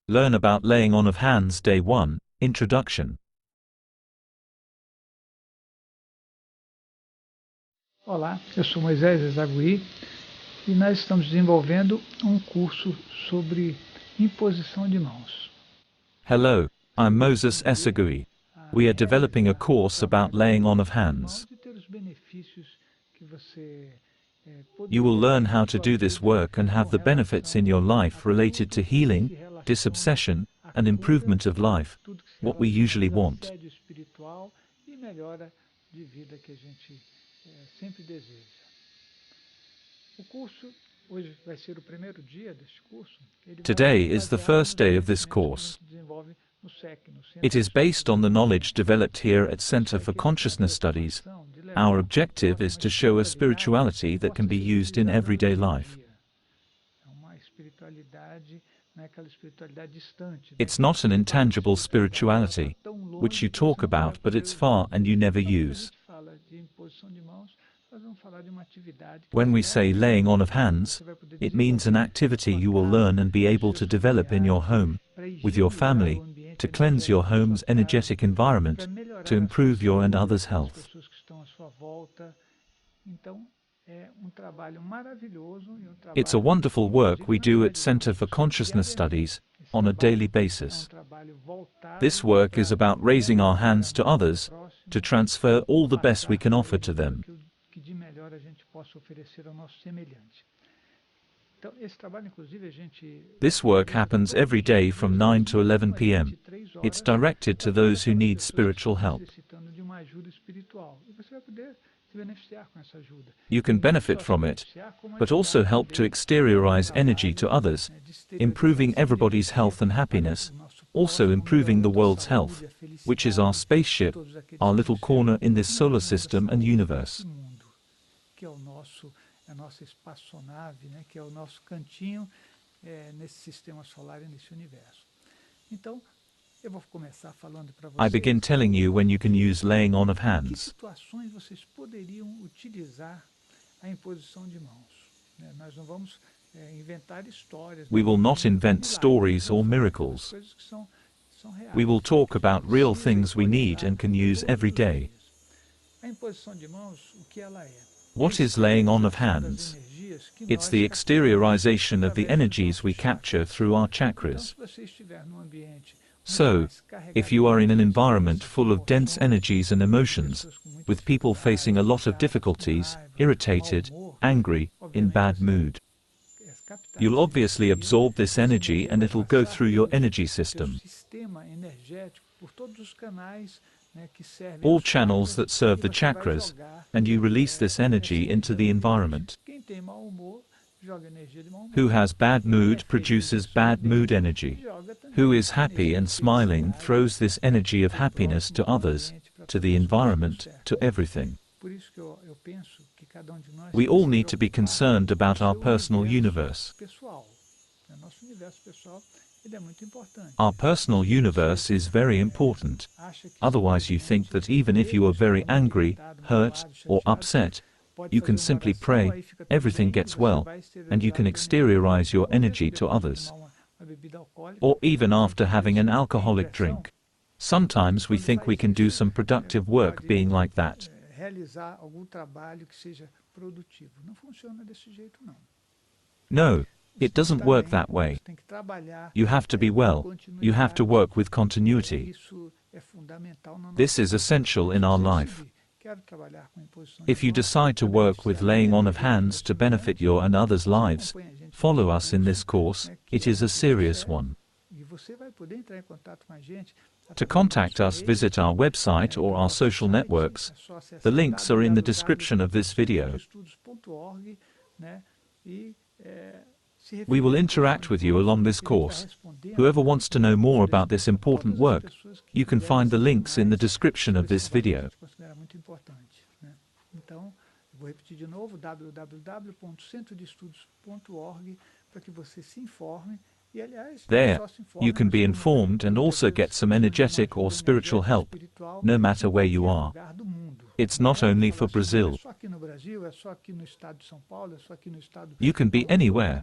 Learn about laying on of hands Day 1, Introduction. Olá, eu sou Moisés Esagui e nós estamos desenvolvendo curso sobre imposição de mãos. Hello, I'm Moisés Esagui. We are developing a course about laying on of hands. You will learn how to do this work and have the benefits in your life related to healing, disobsession, and improvement of life, what we usually want. Today is the first day of this course. It is based on the knowledge developed here at Center for Consciousness Studies. Our objective is to show a spirituality that can be used in everyday life. It's not an intangible spirituality, which you talk about but it's far and you never use. When we say laying on of hands, it means an activity you will learn and be able to develop in your home, with your family, to cleanse your home's energetic environment, to improve your and others' health. It's a wonderful work we do at Center for Consciousness Studies, on a daily basis. This work is about raising our hands to others, to transfer all the best we can offer to them. This work happens every day from 9 to 11 p.m. It's directed to those who need spiritual help. You can benefit from it, but also help to exteriorize energy to others, improving everybody's health and happiness, also improving the world's health, which is our spaceship, our little corner in this solar system and universe. A nossa espaçonave, que é o nosso cantinho nesse sistema solar e nesse universo. Então, eu vou começar falando para vocês. I begin telling you when you can use laying on of hands. Que situações vocês poderiam utilizar a imposição de mãos? Nós não vamos inventar histórias. We will not invent stories or miracles. We will talk about real things we need and can use every day. A imposição de mãos, o que ela é? What is laying on of hands? It's the exteriorization of the energies we capture through our chakras. So, if you are in an environment full of dense energies and emotions, with people facing a lot of difficulties, irritated, angry, in bad mood, you'll obviously absorb this energy and it'll go through your energy system. All channels that serve the chakras, and you release this energy into the environment. Who has bad mood produces bad mood energy. Who is happy and smiling throws this energy of happiness to others, to the environment, to everything. We all need to be concerned about our personal universe. Our personal universe is very important. Otherwise you think that even if you are very angry, hurt, or upset, you can simply pray, everything gets well, and you can exteriorize your energy to others. Or even after having an alcoholic drink. Sometimes we think we can do some productive work being like that. No. It doesn't work that way. You have to be well. You have to work with continuity. This is essential in our life. If you decide to work with laying on of hands to benefit your and others' lives, follow us in this course. It is a serious one. To contact us, visit our website or our social networks. The links are in the description of this video. We will interact with you along this course. Whoever wants to know more about this important work, you can find the links in the description of this video. Vou repetir de novo, www.centrodeestudos.org, para que você se informe. There, you can be informed and also get some energetic or spiritual help, no matter where you are. It's not only for Brazil. You can be anywhere.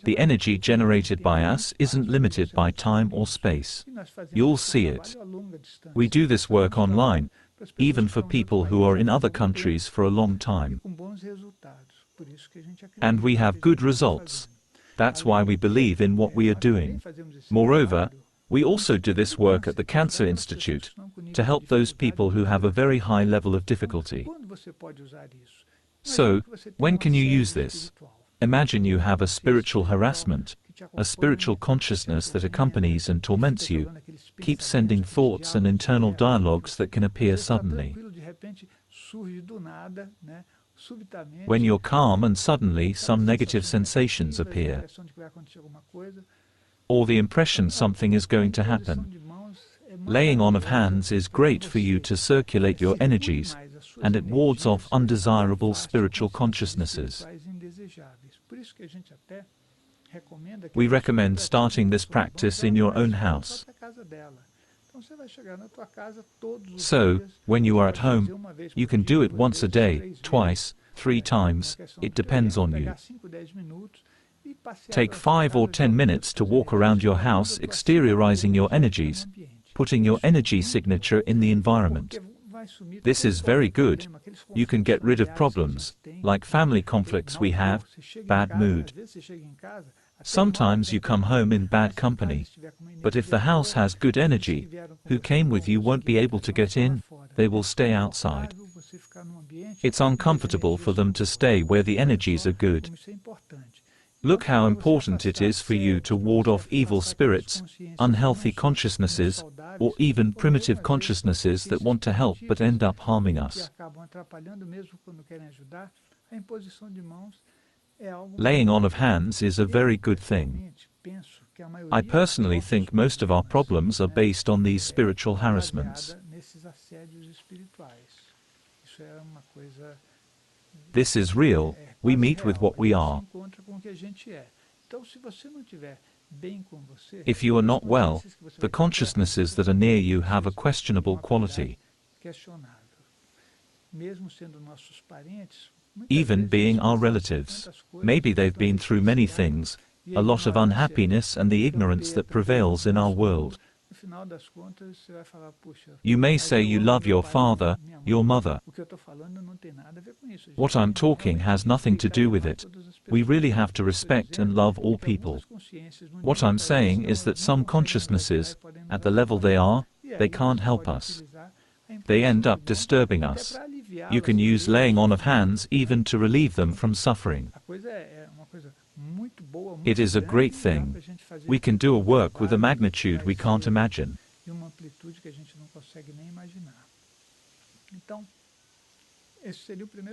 The energy generated by us isn't limited by time or space. You'll see it. We do this work online, even for people who are in other countries for a long time. And we have good results. That's why we believe in what we are doing. Moreover, we also do this work at the Cancer Institute to help those people who have a very high level of difficulty. So, when can you use this? Imagine you have a spiritual harassment, a spiritual consciousness that accompanies and torments you, keeps sending thoughts and internal dialogues that can appear suddenly. When you're calm and suddenly some negative sensations appear, or the impression something is going to happen. Laying on of hands is great for you to circulate your energies, and it wards off undesirable spiritual consciousnesses. We recommend starting this practice in your own house. So, when you are at home, you can do it once a day, twice, 3 times, it depends on you. Take 5 or 10 minutes to walk around your house exteriorizing your energies, putting your energy signature in the environment. This is very good. You can get rid of problems, like family conflicts we have, bad mood. Sometimes you come home in bad company, but if the house has good energy, who came with you won't be able to get in, they will stay outside. It's uncomfortable for them to stay where the energies are good. Look how important it is for you to ward off evil spirits, unhealthy consciousnesses, or even primitive consciousnesses that want to help but end up harming us. Laying on of hands is a very good thing. I personally think most of our problems are based on these spiritual harassments. This is real. We meet with what we are. If you are not well, the consciousnesses that are near you have a questionable quality. Even being our relatives. Maybe they've been through many things, a lot of unhappiness and the ignorance that prevails in our world. You may say you love your father, your mother. What I'm talking has nothing to do with it. We really have to respect and love all people. What I'm saying is that some consciousnesses, at the level they are, they can't help us. They end up disturbing us. You can use laying on of hands even to relieve them from suffering. It is a great thing. We can do a work with a magnitude we can't imagine.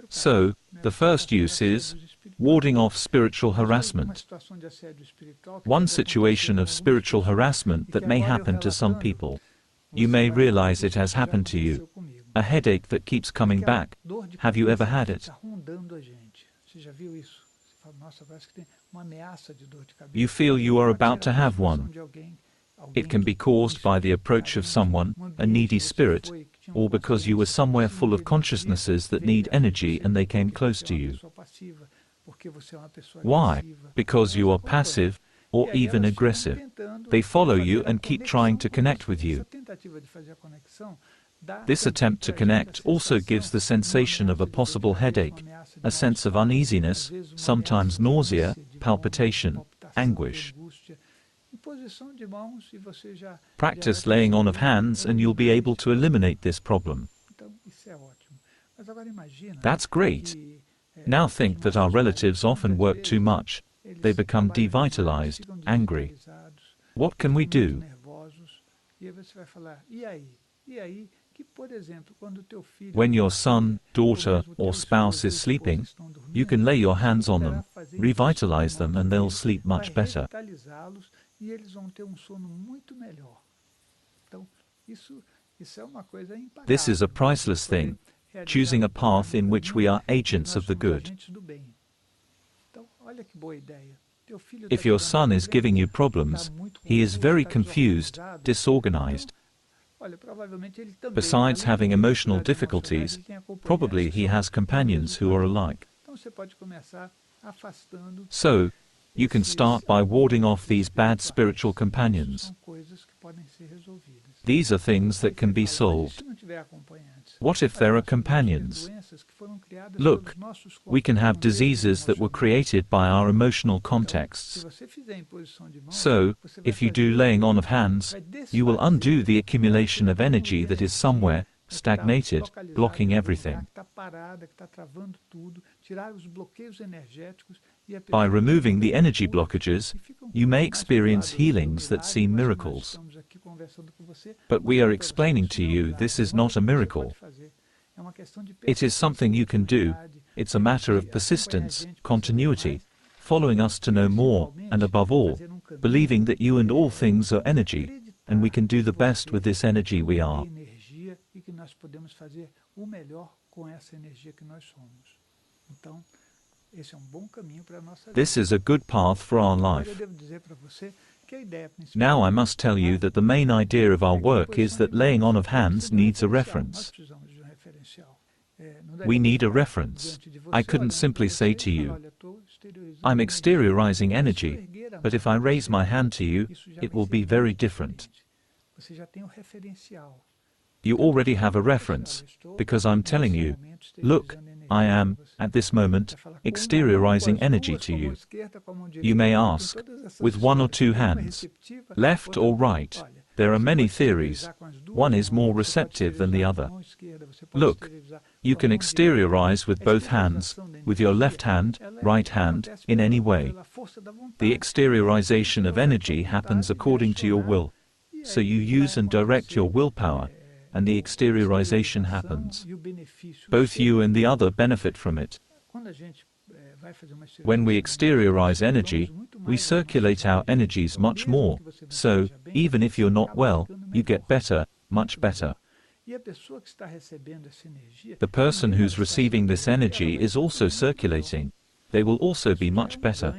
So, the first use is warding off spiritual harassment. One situation of spiritual harassment that may happen to some people. You may realize it has happened to you. A headache that keeps coming back. Have you ever had it? You feel you are about to have one. It can be caused by the approach of someone, a needy spirit, or because you were somewhere full of consciousnesses that need energy and they came close to you. Why? Because you are passive, or even aggressive. They follow you and keep trying to connect with you. This attempt to connect also gives the sensation of a possible headache, a sense of uneasiness, sometimes nausea, palpitation, anguish. Practice laying on of hands and you'll be able to eliminate this problem. That's great. Now think that our relatives often work too much. They become devitalized, angry. What can we do? When your son, daughter, or spouse is sleeping, you can lay your hands on them, revitalize them, and they'll sleep much better. This is a priceless thing, choosing a path in which we are agents of the good. If your son is giving you problems, he is very confused, disorganized. Besides having emotional difficulties, probably he has companions who are alike. afastando. So, you can start by warding off these bad spiritual companions. São coisas que podem ser resolvidas. These are things that can be solved. Se não tiver acompanhantes, What if there are companions? doenças que foram criadas Look, pelos nossos we can have contextos diseases that were created by our emotional Se contexts. você fizer em posição de mão, So, você vai if you do fazer- laying on of hands, vai you will undo desfazer the accumulation of energy that is somewhere, que tá stagnated, localizado blocking em algum everything. lugar, que tá parada, que tá travando tudo, tirar os bloqueios energéticos e a By pessoa removing the fica energy boa blockages, e fica you may mais experience cuidado do seu healings that milagre, seem mas nós miracles. estamos aqui conversando com você, But we are mostrando pra você explaining que to isso não é um you milagre, this is não é not a algo que você miracle. pode fazer. É uma questão de It is something you can do. It's a matter of persistence, continuity, following us to know more, and above all, believing that you and all things are energy, and we can do the best with this energy we are. energia e que nós podemos fazer o melhor com essa energia que nós somos. Então, esse é um bom caminho para a nossa This vida. is a good path for our Agora eu life. devo dizer para você que a ideia principal Now I must tell you that the main idea of our work is that laying on of hands needs a reference. Nós precisamos de um referencial. We need a reference. I couldn't simply say to you, I'm exteriorizing energy, but if I raise my hand to you, it will be very different. Você já tem o referencial. You already have a reference, because I'm telling you, look, I am, at this moment, exteriorizing energy to you. You may ask, with one or two hands, left or right? There are many theories. One is more receptive than the other. Look, you can exteriorize with both hands, with your left hand, right hand, in any way. The exteriorization of energy happens according to your will. So you use and direct your willpower, and the exteriorization happens. Both you and the other benefit from it. When we exteriorize energy, we circulate our energies much more, so, even if you're not well, you get better, much better. The person who's receiving this energy is also circulating. They will also be much better.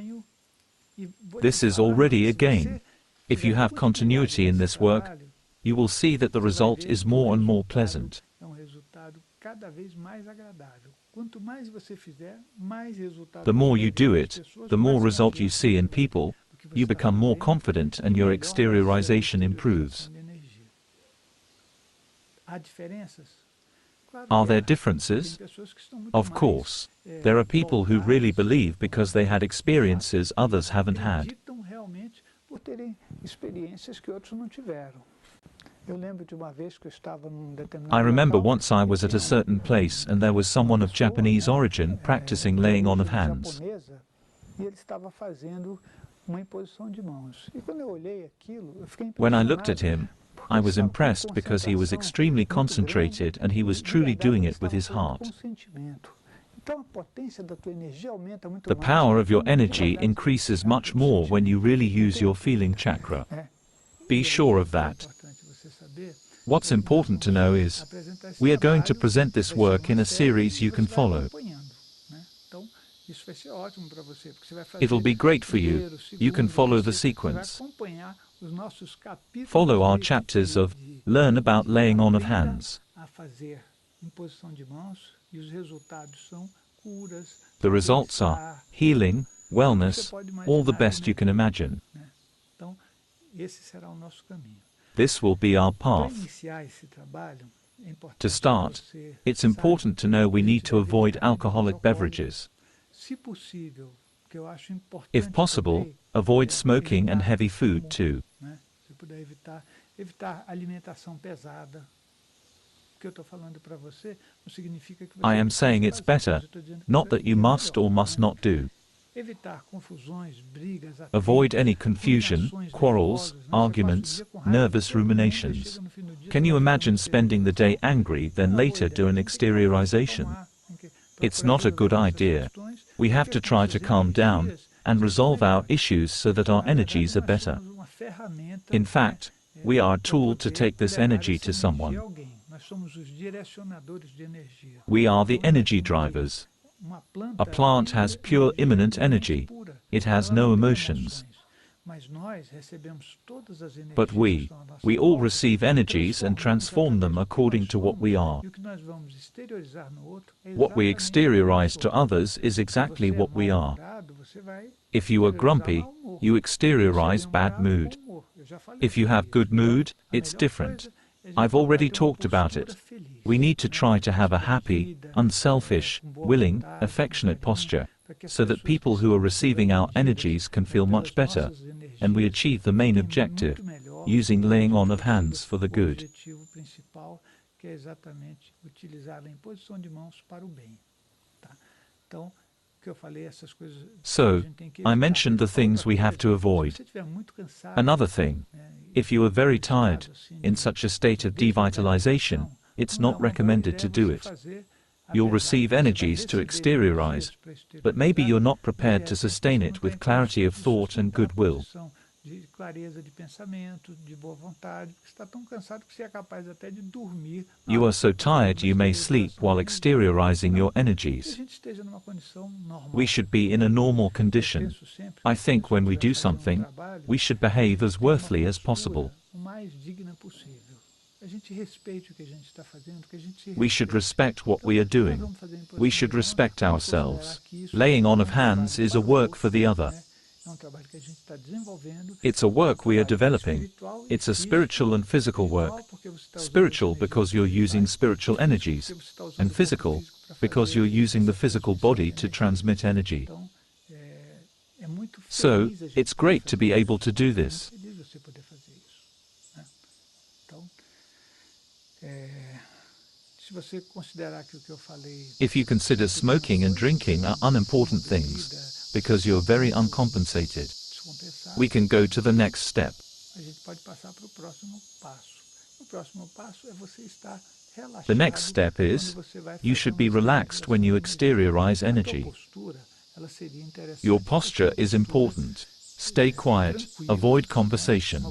This is already a gain. If you have continuity in this work, you will see that the result is more and more pleasant. The more you do it, the more result you see in people, you become more confident and your exteriorization improves. Are there differences? Of course. There are people who really believe because they had experiences others haven't had. I remember once I was at a certain place and there was someone of Japanese origin practicing laying on of hands. When I looked at him, I was impressed because he was extremely concentrated and he was truly doing it with his heart. The power of your energy increases much more when you really use your feeling chakra. Be sure of that. What's important to know is, we are going to present this work in a series you can follow. It'll be great for you. You can follow the sequence. Follow our chapters of Learn about laying on of hands. The results are healing, wellness, all the best you can imagine. This will be our path. To start, it's important to know we need to avoid alcoholic beverages. If possible, avoid smoking and heavy food too. I am saying it's better, not that you must or must not do. Avoid any confusion, quarrels, arguments, nervous ruminations. Can you imagine spending the day angry, then later do an exteriorization? It's not a good idea. We have to try to calm down and resolve our issues so that our energies are better. In fact, we are a tool to take this energy to someone. We are the energy drivers. A plant has pure immanent energy. It has no emotions. But we all receive energies and transform them according to what we are. What we exteriorize to others is exactly what we are. If you are grumpy, you exteriorize bad mood. If you have good mood, it's different. I've already talked about it. We need to try to have a happy, unselfish, willing, affectionate posture, so that people who are receiving our energies can feel much better, and we achieve the main objective, using laying on of hands for the good. So, I mentioned the things we have to avoid. Another thing, if you are very tired, in such a state of devitalization, it's not recommended to do it. You'll receive energies to exteriorize, but maybe you're not prepared to sustain it with clarity of thought and goodwill. You are so tired you may sleep while exteriorizing your energies. We should be in a normal condition. I think when we do something, we should behave as worthily as possible. We should respect what we are doing. We should respect ourselves. Laying on of hands is a work for the other. It's a work we are developing. It's a spiritual and physical work. Spiritual because you're using spiritual energies, and physical because you're using the physical body to transmit energy. So, it's great to be able to do this. If you consider smoking and drinking are unimportant things, because you're very uncompensated, we can go to the next step. The next step is, you should be relaxed when you exteriorize energy. Your posture is important. Stay quiet, avoid conversation,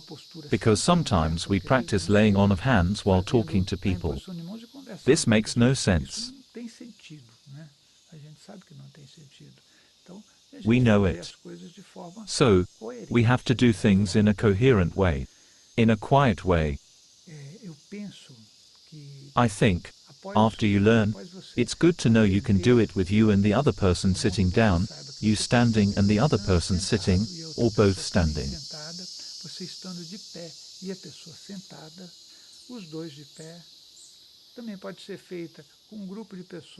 because sometimes we practice laying on of hands while talking to people. This makes no sense. We know it. So, we have to do things in a coherent way, in a quiet way. I think, after you learn, it's good to know you can do it with you and the other person sitting down, you standing and the other person sitting, or both standing.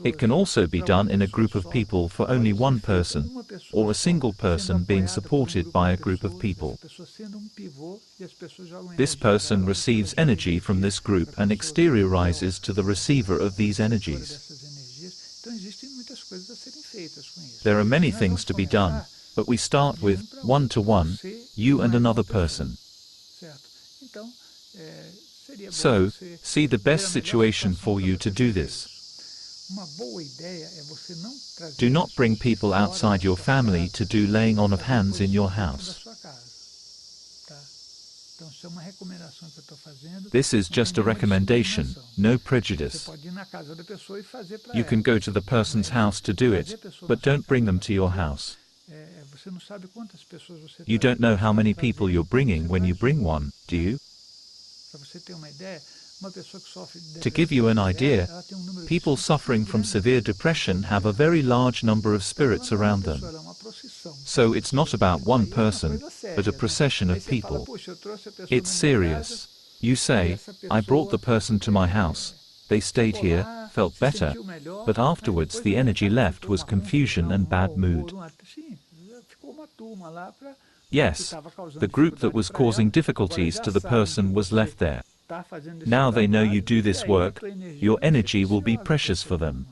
It can also be done in a group of people for only one person, or a single person being supported by a group of people. This person receives energy from this group and exteriorizes to the receiver of these energies. There are many things to be done, but we start with one-to-one, you and another person. So, see the best situation for you to do this. Do not bring people outside your family to do laying on of hands in your house. This is just a recommendation, no prejudice. You can go to the person's house to do it, but don't bring them to your house. You don't know how many people you're bringing when you bring one, do you? To give you an idea, people suffering from severe depression have a very large number of spirits around them. So it's not about one person, but a procession of people. It's serious. You say, I brought the person to my house, they stayed here, felt better, but afterwards the energy left was confusion and bad mood. Yes, the group that was causing difficulties to the person was left there. Now they know you do this work, your energy will be precious for them.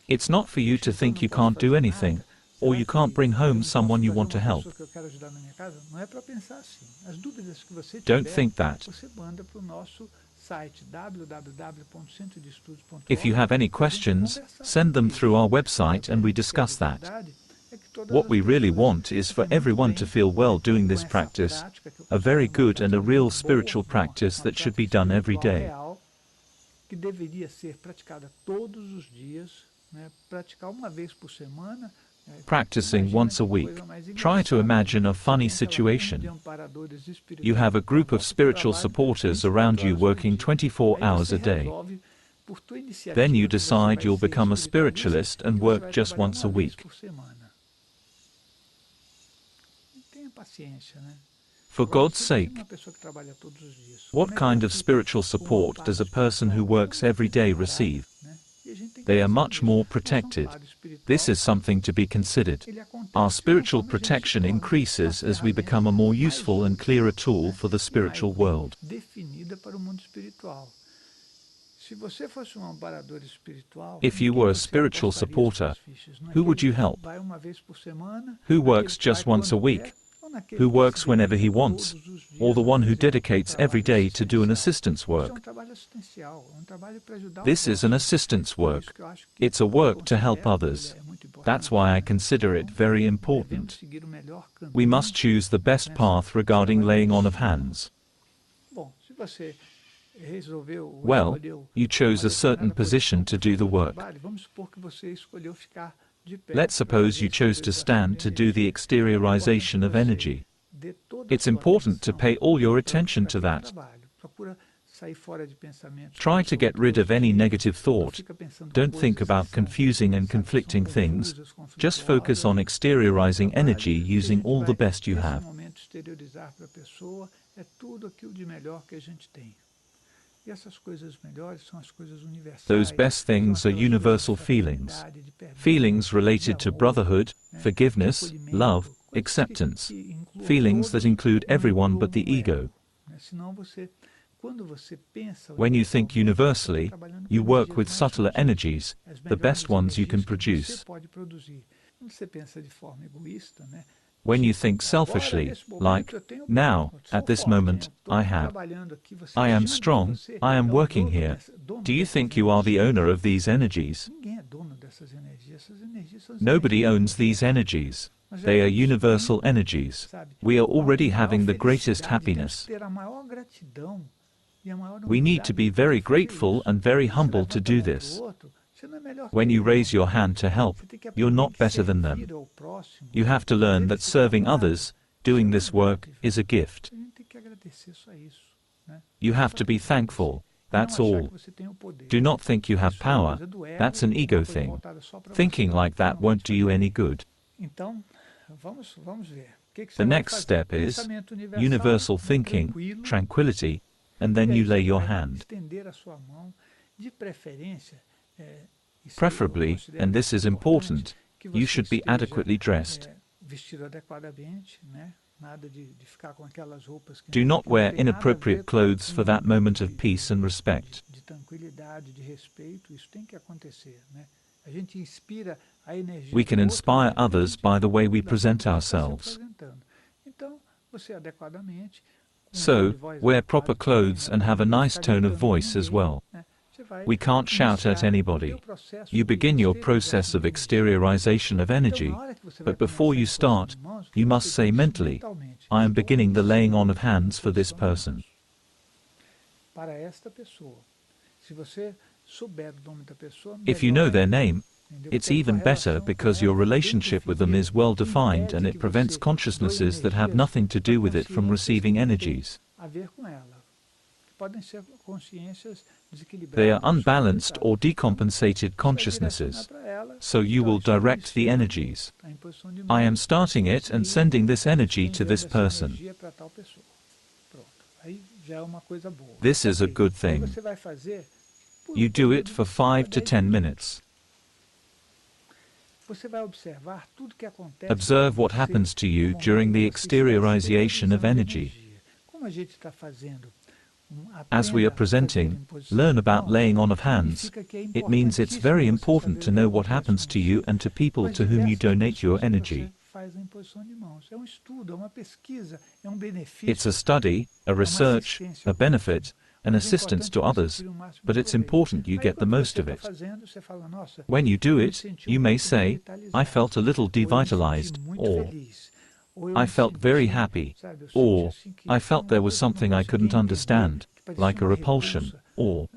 It's not for you to think you can't do anything, or you can't bring home someone you want to help. Don't think that. If you have any questions, send them through our website and we discuss that. What we really want is for everyone to feel well doing this practice, a very good and a real spiritual practice that should be done every day. Practicing once a week, try to imagine a funny situation. You have a group of spiritual supporters around you working 24 hours a day. Then you decide you'll become a spiritualist and work just once a week. For God's sake, what kind of spiritual support does a person who works every day receive? They are much more protected. This is something to be considered. Our spiritual protection increases as we become a more useful and clearer tool for the spiritual world. If you were a spiritual supporter, who would you help? Who works just once a week? Who works whenever he wants? Or the one who dedicates every day to do an assistance work? This is an assistance work. It's a work to help others. That's why I consider it very important. We must choose the best path regarding laying on of hands. Well, you chose a certain position to do the work. Let's suppose you chose to stand to do the exteriorization of energy. It's important to pay all your attention to that. Try to get rid of any negative thought. Don't think about confusing and conflicting things. Just focus on exteriorizing energy using all the best you have. Those best things are universal feelings. Feelings related to brotherhood, forgiveness, love, acceptance. Feelings that include everyone but the ego. When you think universally, you work with subtler energies, the best ones you can produce. When you think selfishly, like, now, at this moment, I am strong, I am working here. Do you think you are the owner of these energies? Nobody owns these energies. They are universal energies. We are already having the greatest happiness. We need to be very grateful and very humble to do this. When you raise your hand to help, you're not better than them. You have to learn that serving others, doing this work, is a gift. You have to be thankful, that's all. Do not think you have power, that's an ego thing. Thinking like that won't do you any good. The next step is universal thinking, tranquility, and then you lay your hand. Preferably, and this is important, you should be adequately dressed. Do not wear inappropriate clothes for that moment of peace and respect. We can inspire others by the way we present ourselves. So, wear proper clothes and have a nice tone of voice as well. We can't shout at anybody. You begin your process of exteriorization of energy, but before you start, you must say mentally, I am beginning the laying on of hands for this person. If you know their name, it's even better because your relationship with them is well defined and it prevents consciousnesses that have nothing to do with it from receiving energies. They are unbalanced or decompensated consciousnesses. So you will direct the energies. I am starting it and sending this energy to this person. This is a good thing. You do it for 5 to 10 minutes. Observe what happens to you during the exteriorization of energy. As we are presenting, learn about laying on of hands. It means it's very important to know what happens to you and to people to whom you donate your energy. It's a study, a research, a benefit, an assistance to others, but it's important you get the most of it. When you do it, you may say, I felt a little devitalized, or I felt very happy, or I felt there was something I couldn't understand, like a repulsion, or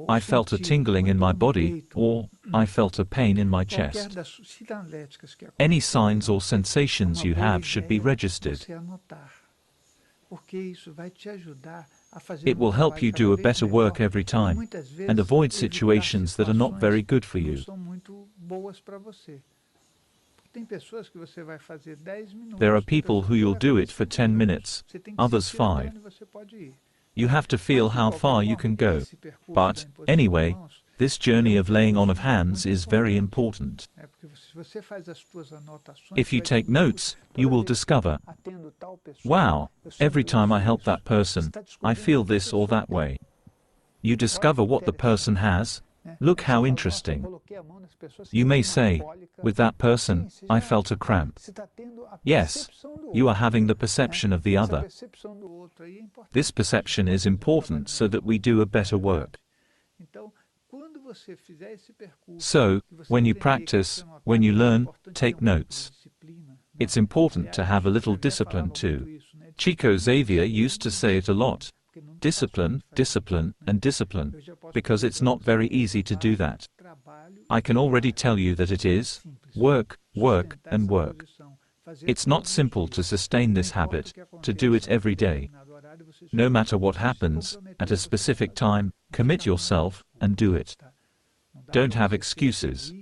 I felt a tingling in my body, or I felt a pain in my chest. Any signs or sensations you have should be registered. It will help you do a better work every time, and avoid situations that are not very good for you. There are people who you'll do it for 10 minutes, others 5. You have to feel how far you can go. But, anyway, this journey of laying on of hands is very important. If you take notes, you will discover, wow, every time I help that person, I feel this or that way. You discover what the person has. Look how interesting. You may say, with that person, I felt a cramp. Yes, you are having the perception of the other. This perception is important so that we do a better work. So, when you practice, when you learn, take notes. It's important to have a little discipline too. Chico Xavier used to say it a lot. Discipline, discipline, and discipline, because it's not very easy to do that. I can already tell you that it is work, work, and work. It's not simple to sustain this habit, to do it every day. No matter what happens, at a specific time, commit yourself, and do it. Don't have excuses.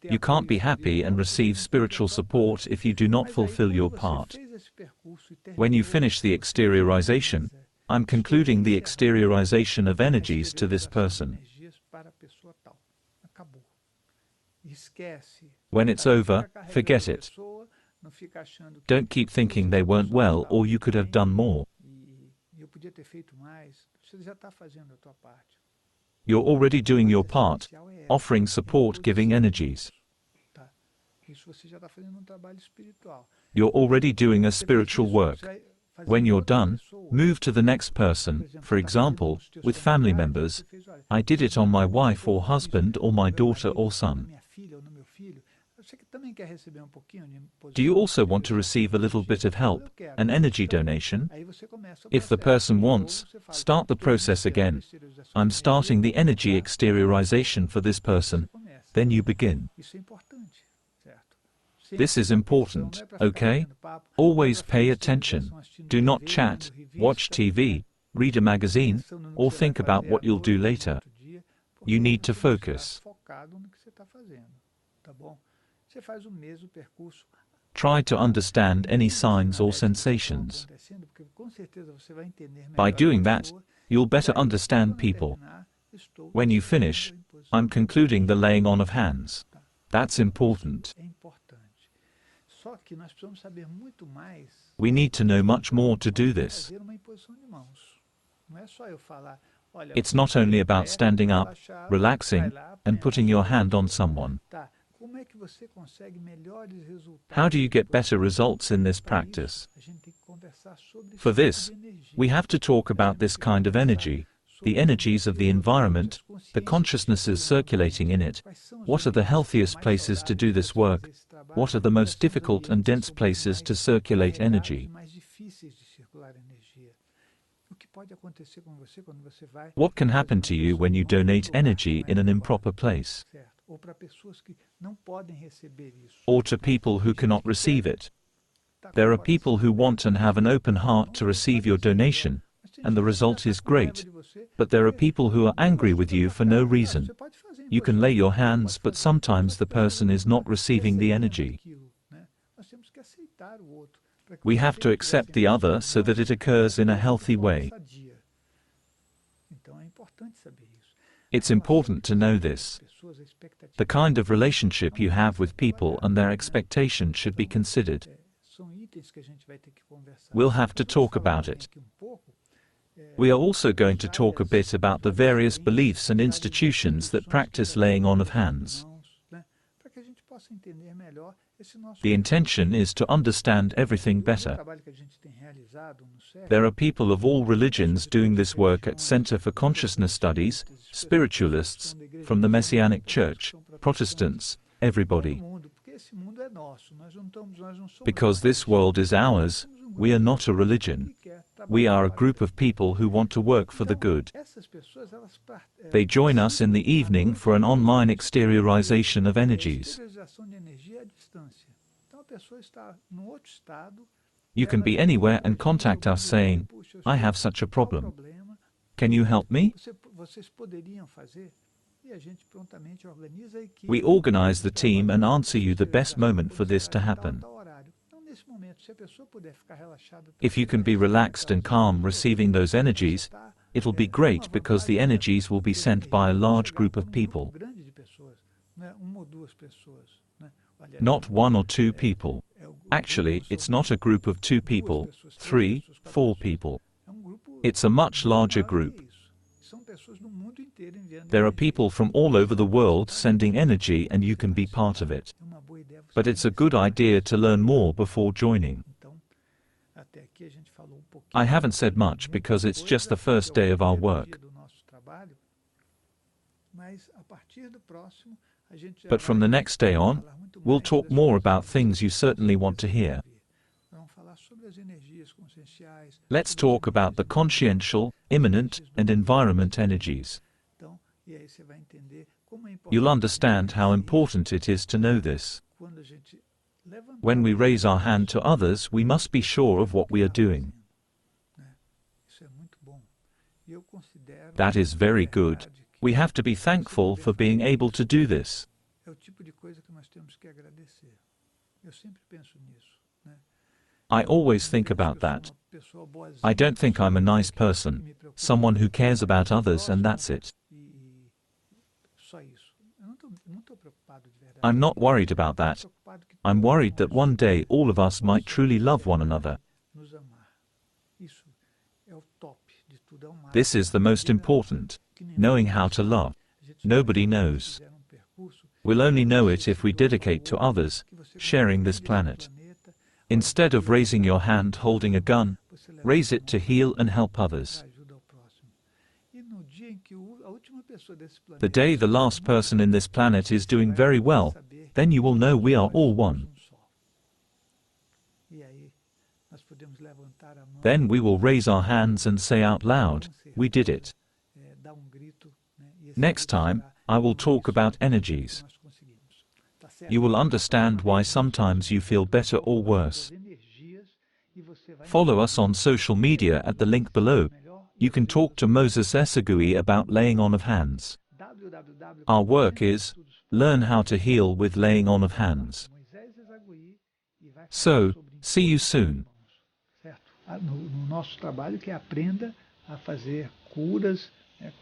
You can't be happy and receive spiritual support if you do not fulfill your part. When you finish the exteriorization, I'm concluding the exteriorization of energies to this person. When it's over, forget it. Don't keep thinking they weren't well or you could have done more. You're already doing your part, offering support, giving energies. You're already doing a spiritual work. When you're done, move to the next person, for example, with family members. I did it on my wife or husband or my daughter or son. Do you also want to receive a little bit of help, an energy donation? If the person wants, start the process again. I'm starting the energy exteriorization for this person. Then you begin. This is important, okay? Always pay attention. Do not chat, watch TV, read a magazine, or think about what you'll do later. You need to focus. Try to understand any signs or sensations. By doing that, you'll better understand people. When you finish, I'm concluding the laying on of hands. That's important. We need to know much more to do this. It's not only about standing up, relaxing, and putting your hand on someone. How do you get better results in this practice? For this, we have to talk about this kind of energy, the energies of the environment, the consciousnesses circulating in it. What are the healthiest places to do this work? What are the most difficult and dense places to circulate energy? What can happen to you when you donate energy in an improper place? Or to people who cannot receive it? There are people who want and have an open heart to receive your donation, and the result is great. But there are people who are angry with you for no reason. You can lay your hands, but sometimes the person is not receiving the energy. We have to accept the other so that it occurs in a healthy way. It's important to know this. The kind of relationship you have with people and their expectations should be considered. We'll have to talk about it. We are also going to talk a bit about the various beliefs and institutions that practice laying on of hands. The intention is to understand everything better. There are people of all religions doing this work at Center for Consciousness Studies, spiritualists, from the Messianic Church, Protestants, everybody. Because this world is ours, we are not a religion. We are a group of people who want to work for the good. They join us in the evening for an online exteriorization of energies. You can be anywhere and contact us saying, I have such a problem. Can you help me? We organize the team and answer you the best moment for this to happen. If you can be relaxed and calm receiving those energies, it'll be great because the energies will be sent by a large group of people. Not 1 or 2 people. Actually, it's not a group of 2 people, 3, 4 people. It's a much larger group. There are people from all over the world sending energy and you can be part of it. But it's a good idea to learn more before joining. I haven't said much because it's just the first day of our work. But from the next day on, we'll talk more about things you certainly want to hear. Let's talk about the consciential, immanent, and environment energies. You'll understand how important it is to know this. When we raise our hand to others, we must be sure of what we are doing. That is very good. We have to be thankful for being able to do this. I always think about that. I don't think I'm a nice person, someone who cares about others and that's it. I'm not worried about that. I'm worried that one day all of us might truly love one another. This is the most important, knowing how to love. Nobody knows. We'll only know it if we dedicate to others, sharing this planet. Instead of raising your hand holding a gun, raise it to heal and help others. The day the last person in this planet is doing very well, then you will know we are all one. Then we will raise our hands and say out loud, we did it. Next time, I will talk about energies. You will understand why sometimes you feel better or worse. Follow us on social media at the link below. You can talk to Moisés Esagui about laying on of hands. Our work is, learn how to heal with laying on of hands. So, see you soon. No nosso trabalho, que aprenda a fazer curas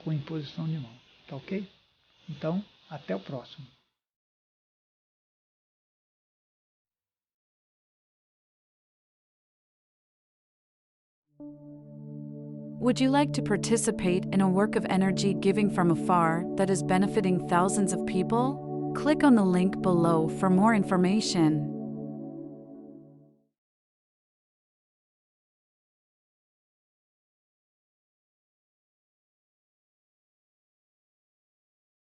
com imposição de mão, tá ok? Então, até o próximo. Would you like to participate in a work of energy giving from afar that is benefiting thousands of people? Click on the link below for more information.